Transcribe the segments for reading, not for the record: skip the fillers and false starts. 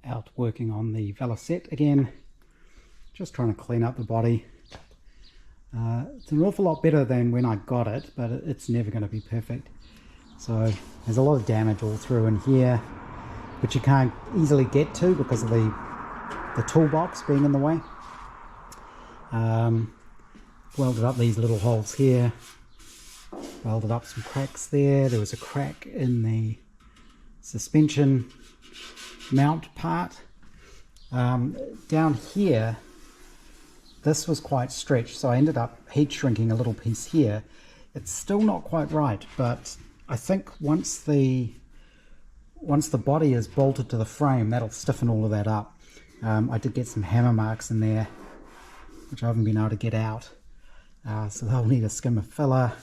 out working on the Velocette again, just trying to clean up the body. It's an awful lot better than when I got it, but it's never going to be perfect. So there's a lot of damage all through in here, which you can't easily get to because of the toolbox being in the way. Welded up these little holes here, welded up some cracks there. There was a crack in the suspension mount part. Down here, this was quite stretched, so I ended up heat shrinking a little piece here. It's still not quite right, but I think once the body is bolted to the frame, that'll stiffen all of that up. I did get some hammer marks in there, which I haven't been able to get out. So they'll need a skim of filler.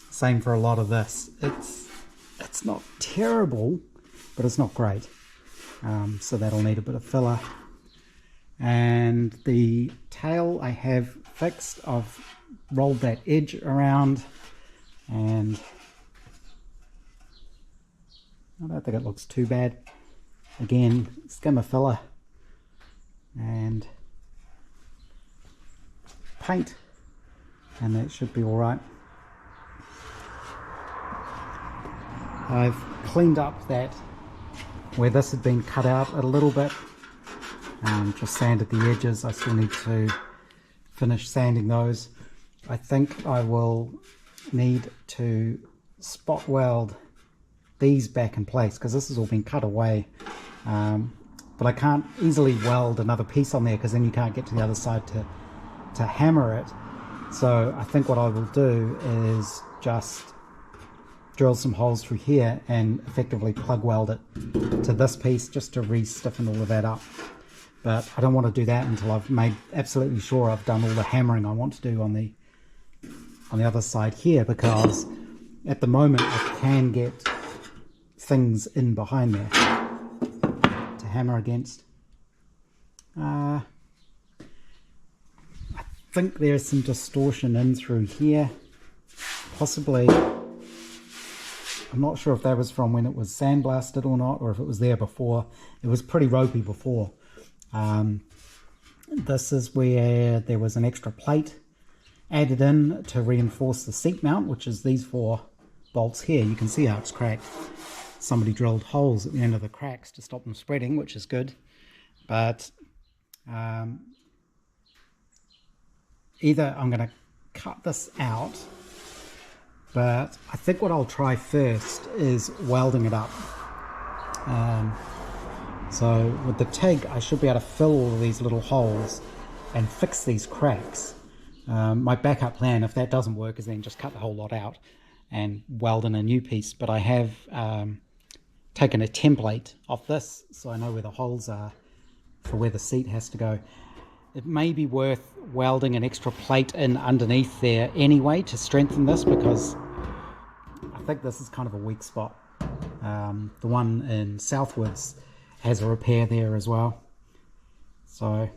Same for a lot of this. It's not terrible, but it's not great. So that'll need a bit of filler. And the tail I have fixed. I've rolled that edge around, and I don't think it looks too bad. Again, skim of filler and paint, and that should be all right. I've cleaned up that where this had been cut out a little bit, just sanded the edges. I still need to finish sanding those. I think I will need to spot weld these back in place because this has all been cut away, but I can't easily weld another piece on there because then you can't get to the other side to hammer it. So I think what I will do is just drill some holes through here and effectively plug weld it to this piece just to re-stiffen all of that up. But I don't want to do that until I've made absolutely sure I've done all the hammering I want to do on the other side here, because at the moment I can get things in behind there to hammer against. I think there's some distortion in through here, possibly. I'm not sure if that was from when it was sandblasted or not, or if it was there before. It was pretty ropey before. This is where there was an extra plate added in to reinforce the seat mount, which is these 4 bolts here. You can see how it's cracked. Somebody drilled holes at the end of the cracks to stop them spreading, which is good. But either I'm going to cut this out, but I think what I'll try first is welding it up. So with the TIG, I should be able to fill all of these little holes and fix these cracks. My backup plan, if that doesn't work, is then just cut the whole lot out and weld in a new piece. But I have taken a template of this, so I know where the holes are for where the seat has to go. It may be worth welding an extra plate in underneath there anyway to strengthen this, because I think this is kind of a weak spot. The one in Southwards has a repair there as well. So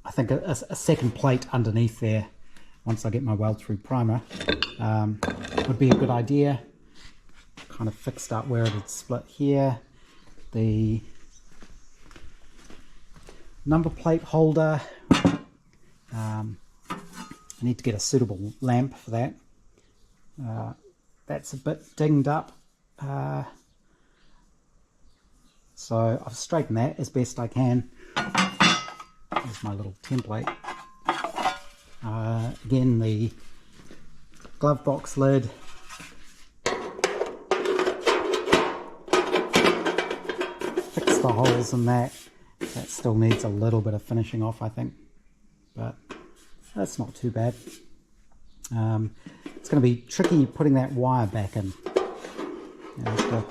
I think a second plate underneath there, once I get my weld through primer, would be a good idea. Kind of fixed up where it had split here. The number plate holder, I need to get a suitable lamp for that. That's a bit dinged up, so I've straightened that as best I can. Here's my little template. Again, the glove box lid, fix the holes in that. That still needs a little bit of finishing off, I think, but that's not too bad. It's going to be tricky putting that wire back in. You have to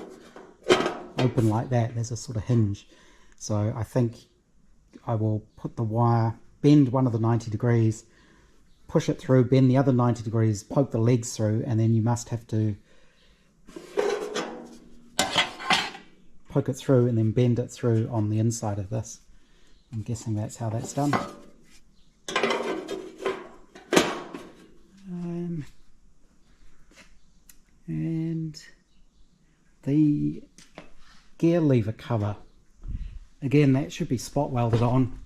open like that. There's a sort of hinge. So I think I will put the wire, bend one of the 90 degrees, push it through, bend the other 90 degrees, poke the legs through, and then you must have to poke it through and then bend it through on the inside of this. I'm guessing that's how that's done. And the gear lever cover, again, that should be spot welded on.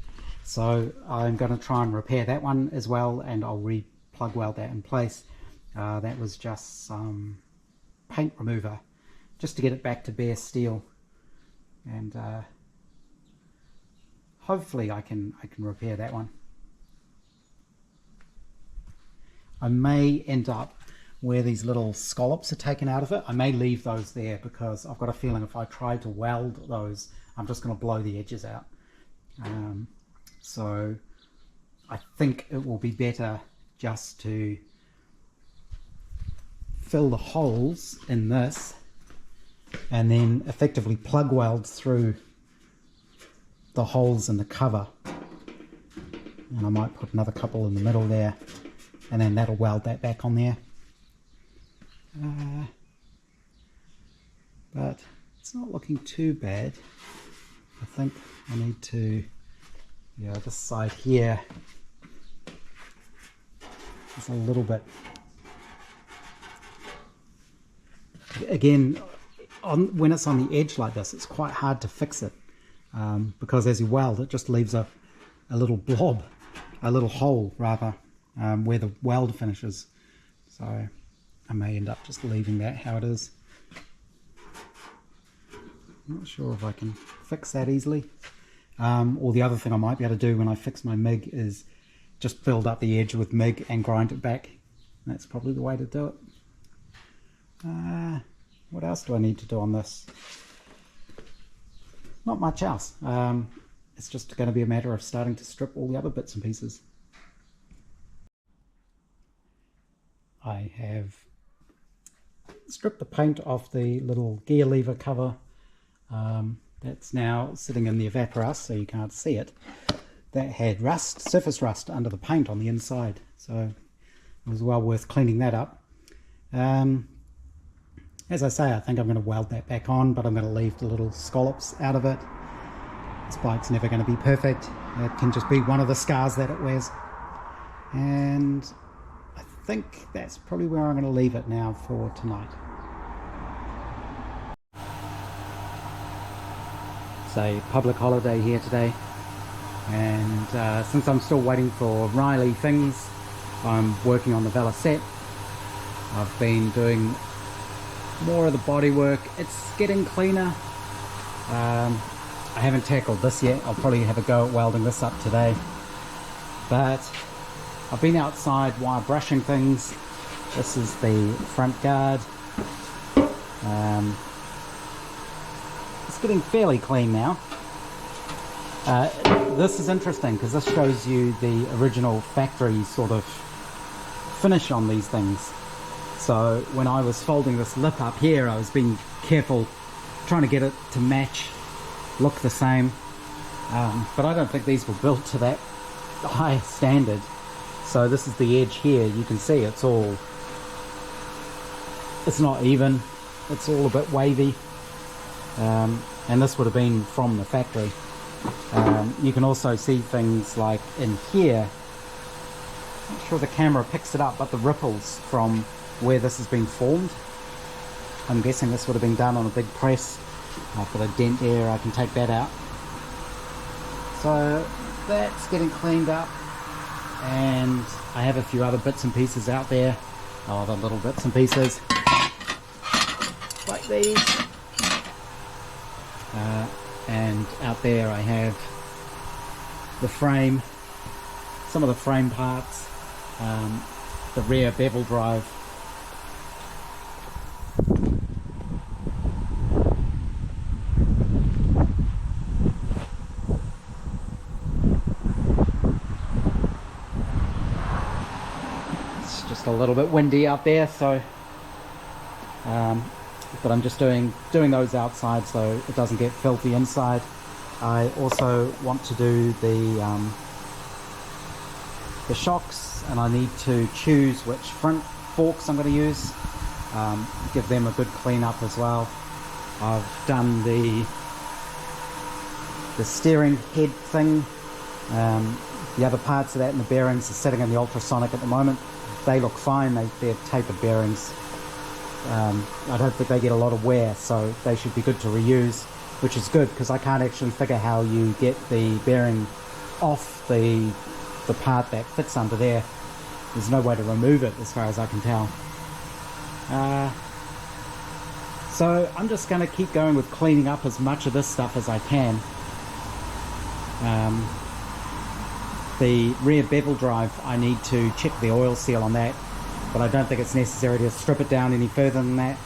So I'm going to try and repair that one as well, and I'll plug weld that in place. That was just some paint remover just to get it back to bare steel, and hopefully I can repair that one. I may end up where these little scallops are taken out of it. I may leave those there because I've got a feeling if I try to weld those, I'm just going to blow the edges out. So I think it will be better just to fill the holes in this and then effectively plug weld through the holes in the cover. And I might put another couple in the middle there, and then that'll weld that back on there. But it's not looking too bad. I think I need to, yeah, this side here is a little bit, again, when it's on the edge like this, it's quite hard to fix it, because as you weld, it just leaves a little blob, a little hole rather, where the weld finishes. So I may end up just leaving that how it is. I'm not sure if I can fix that easily. Or the other thing I might be able to do when I fix my MIG is just build up the edge with MIG and grind it back. That's probably the way to do it. What else do I need to do on this? Not much else. It's just going to be a matter of starting to strip all the other bits and pieces. I have stripped the paint off the little gear lever cover. That's now sitting in the evaporus, so you can't see it. That had rust, surface rust under the paint on the inside, so it was well worth cleaning that up. As I say, I think I'm going to weld that back on, but I'm going to leave the little scallops out of it. This bike's never going to be perfect. It can just be one of the scars that it wears. And I think that's probably where I'm going to leave it now for tonight. It's a public holiday here today, and since I'm still waiting for Riley things, I'm working on the Velocette. I've been doing more of the bodywork. It's getting cleaner. I haven't tackled this yet. I'll probably have a go at welding this up today, but I've been outside wire brushing things. This is the front guard. It's getting fairly clean now. This is interesting because this shows you the original factory sort of finish on these things. So when I was folding this lip up here, I was being careful trying to get it to match, look the same, but I don't think these were built to that high standard. So this is the edge here. You can see it's not even, it's all a bit wavy, and this would have been from the factory. You can also see things like in here, I'm not sure the camera picks it up, but the ripples from where this has been formed. I'm guessing this would have been done on a big press. I've got a dent there, I can take that out. So that's getting cleaned up, and I have a few other bits and pieces out there, other little bits and pieces like these, and out there I have the frame, some of the frame parts, the rear bevel drive. It's just a little bit windy out there, so but I'm just doing those outside so it doesn't get filthy inside. I also want to do the shocks, and I need to choose which front forks I'm going to use, give them a good clean up as well. I've done the steering head thing. The other parts of that and the bearings are sitting in the ultrasonic at the moment. They look fine, they're tapered bearings. I don't think they get a lot of wear, so they should be good to reuse. which is good because I can't actually figure how you get the bearing off the part that fits under there. There's no way to remove it as far as I can tell. So I'm just going to keep going with cleaning up as much of this stuff as I can. The rear bevel drive, I need to check the oil seal on that, but I don't think it's necessary to strip it down any further than that.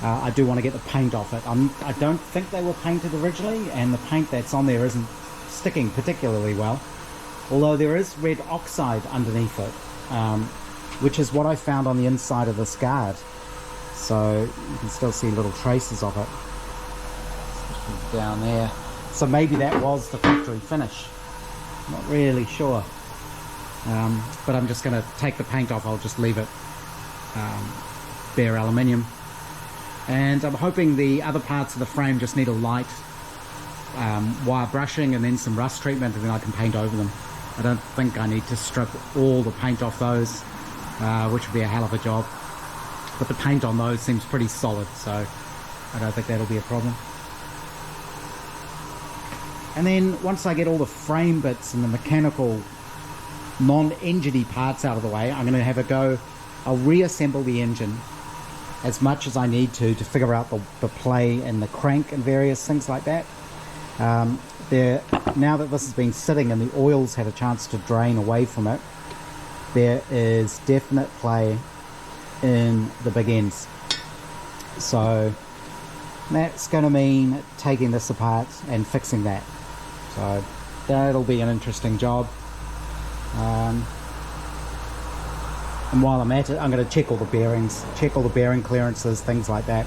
I do want to get the paint off it. I don't think they were painted originally, and the paint that's on there isn't sticking particularly well, although there is red oxide underneath it, which is what I found on the inside of this guard. So you can still see little traces of it down there. So maybe that was the factory finish. Not really sure. But I'm just going to take the paint off. I'll just leave it bare aluminium. And I'm hoping the other parts of the frame just need a light wire brushing and then some rust treatment, and then I can paint over them. I don't think I need to strip all the paint off those, which would be a hell of a job. But the paint on those seems pretty solid, so I don't think that'll be a problem. And then once I get all the frame bits and the mechanical non-engine-y parts out of the way, I'm going to have a go. I'll reassemble the engine as much as I need to figure out the play and the crank and various things like that. Now that this has been sitting and the oil's had a chance to drain away from it, there is definite play in the big ends. So that's going to mean taking this apart and fixing that. So that'll be an interesting job. And while I'm at it, I'm going to check all the bearings, check all the bearing clearances, things like that,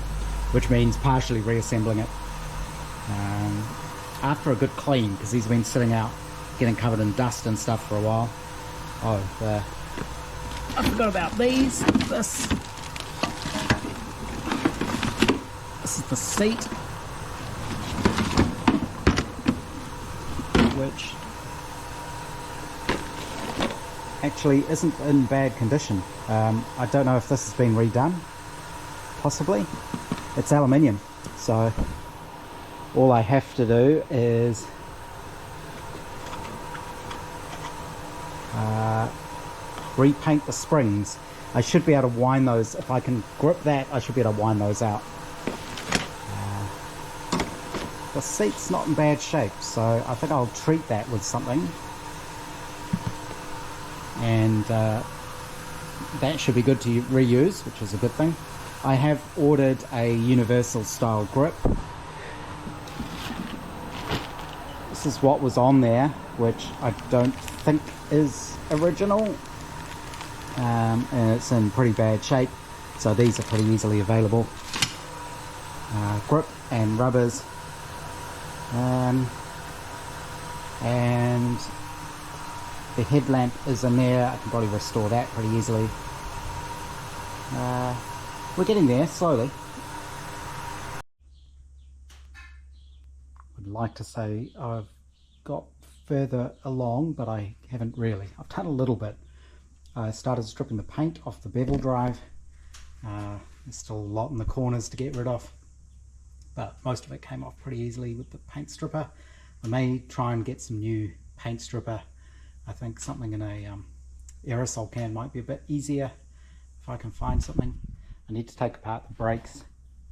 which means partially reassembling it after a good clean, because he's been sitting out getting covered in dust and stuff for a while. Oh, I forgot about these. This is the seat, which actually isn't in bad condition. I don't know if this has been redone. Possibly. It's aluminium, so all I have to do is repaint the springs. I should be able to wind those. If I can grip that, I should be able to wind those out. The seat's not in bad shape, so I think I'll treat that with something, and that should be good to reuse, which is a good thing. I have ordered a universal style grip. This is what was on there, which I don't think is original, and it's in pretty bad shape, so these are pretty easily available. Grip and rubbers, and the headlamp is in there. I can probably restore that pretty easily. We're getting there slowly. Would like to say I've got further along, but I haven't really. I've done a little bit. I started stripping the paint off the bevel drive. There's still a lot in the corners to get rid of, but most of it came off pretty easily with the paint stripper. I may try and get some new paint stripper. I think something in a aerosol can might be a bit easier if I can find something. I need to take apart the brakes,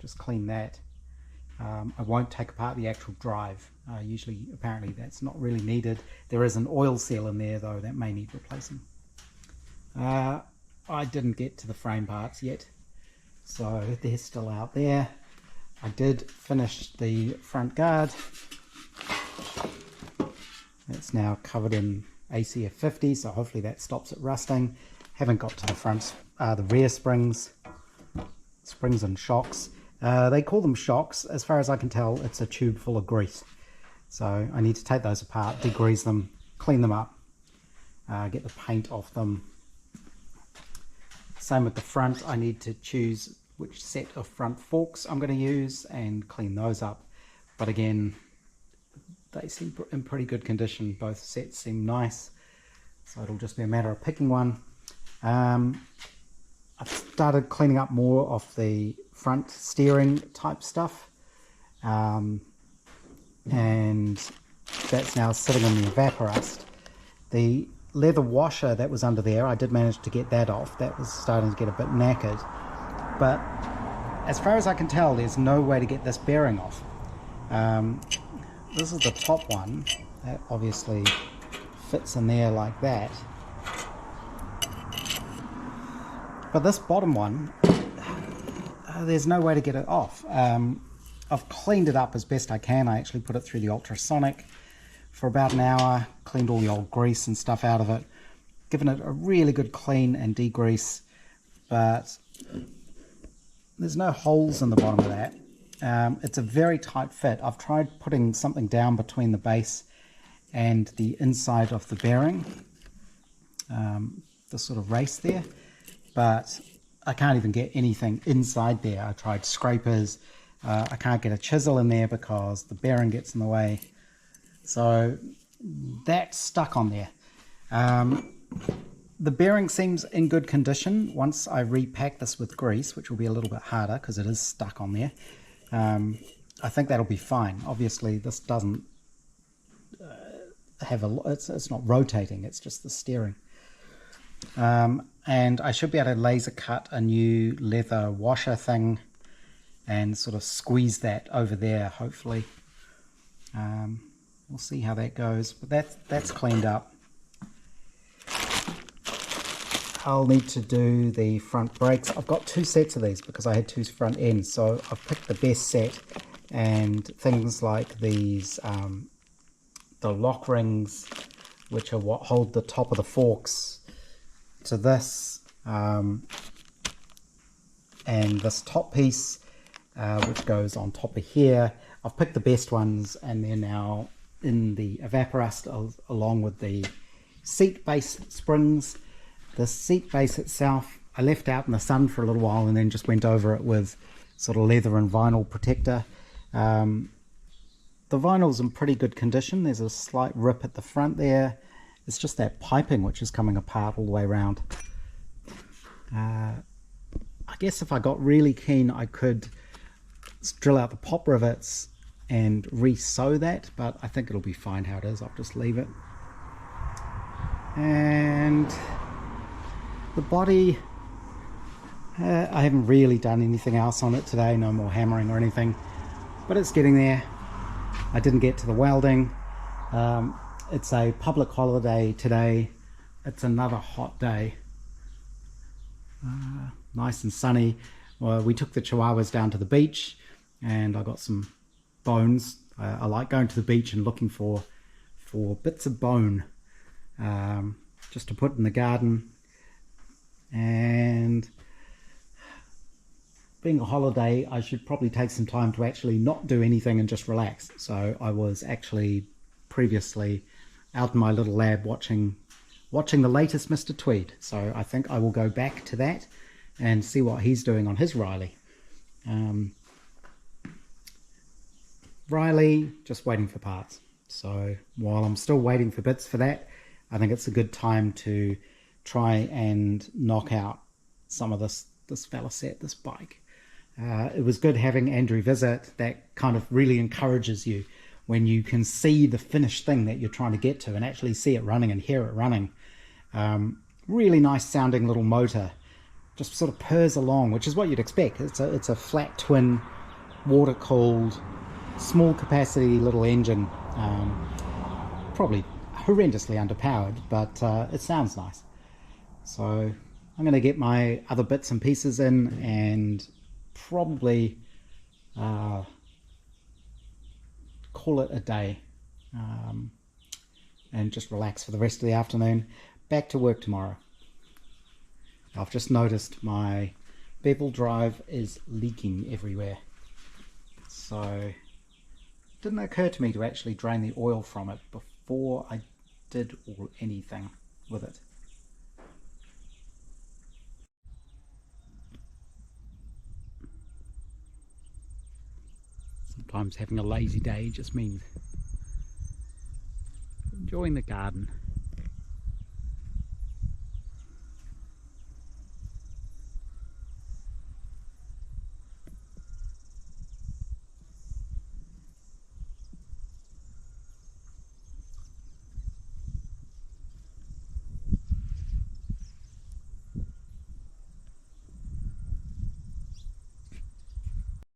just clean that. I won't take apart the actual drive. Usually, apparently that's not really needed. There is an oil seal in there though that may need replacing. I didn't get to the frame parts yet, so they're still out there. I did finish the front guard. It's now covered in ACF 50, so hopefully that stops it rusting. Haven't got to the front, the rear springs and shocks. They call them shocks. As far as I can tell, it's a tube full of grease. So I need to take those apart, degrease them, clean them up, get the paint off them. Same with the front. I need to choose which set of front forks I'm going to use and clean those up. But again, they seem in pretty good condition. Both sets seem nice, so it'll just be a matter of picking one. I've started cleaning up more of the front steering type stuff. and that's now sitting in the evaporust. The leather washer that was under there, I did manage to get that off. That was starting to get a bit knackered, but as far as I can tell, there's no way to get this bearing off. This is the top one. That obviously fits in there like that. But this bottom one, there's no way to get it off. I've cleaned it up as best I can. I actually put it through the ultrasonic for about an hour, cleaned all the old grease and stuff out of it, given it a really good clean and degrease, but there's no holes in the bottom of that. It's a very tight fit. I've tried putting something down between the base and the inside of the bearing, the sort of race there, but I can't even get anything inside there. I tried scrapers. I can't get a chisel in there because the bearing gets in the way. So that's stuck on there. The bearing seems in good condition once I repack this with grease, which will be a little bit harder because it is stuck on there. I think that'll be fine. Obviously this doesn't have it's not rotating, it's just the steering. And I should be able to laser cut a new leather washer thing and sort of squeeze that over there, hopefully. We'll see how that goes, but that's cleaned up. I'll need to do the front brakes. I've got two sets of these because I had two front ends, so I've picked the best set, and things like these, the lock rings, which are what hold the top of the forks to this, and this top piece, which goes on top of here. I've picked the best ones, and they're now in the evaporust along with the seat base springs. The seat base itself I left out in the sun for a little while and then just went over it with sort of leather and vinyl protector. The vinyl's in pretty good condition. There's a slight rip at the front there. It's just that piping which is coming apart all the way around. I guess if I got really keen I could drill out the pop rivets and re-sew that, but I think it'll be fine how it is. I'll just leave it. And the body, I haven't really done anything else on it today, no more hammering or anything, but it's getting there. I didn't get to the welding. It's a public holiday today. It's another hot day. Nice and sunny. Well, we took the chihuahuas down to the beach and I got some bones. I like going to the beach and looking for bits of bone just to put in the garden. And being a holiday, I should probably take some time to actually not do anything and just relax. So I was actually previously out in my little lab watching the latest Mr. Tweed. So I think I will go back to that and see what he's doing on his Riley. Riley, just waiting for parts. So while I'm still waiting for bits for that, I think it's a good time to try and knock out some of this Velocette, this bike. It was good having Andrew visit. That kind of really encourages you when you can see the finished thing that you're trying to get to and actually see it running and hear it running. Really nice sounding little motor, just sort of purrs along, which is what you'd expect. It's a flat twin, water cooled, small capacity little engine, probably horrendously underpowered, but it sounds nice. So I'm going to get my other bits and pieces in and probably call it a day, and just relax for the rest of the afternoon. Back to work tomorrow. I've just noticed my bevel drive is leaking everywhere, so it didn't occur to me to actually drain the oil from it before I did anything with it. Sometimes having a lazy day just means enjoying the garden.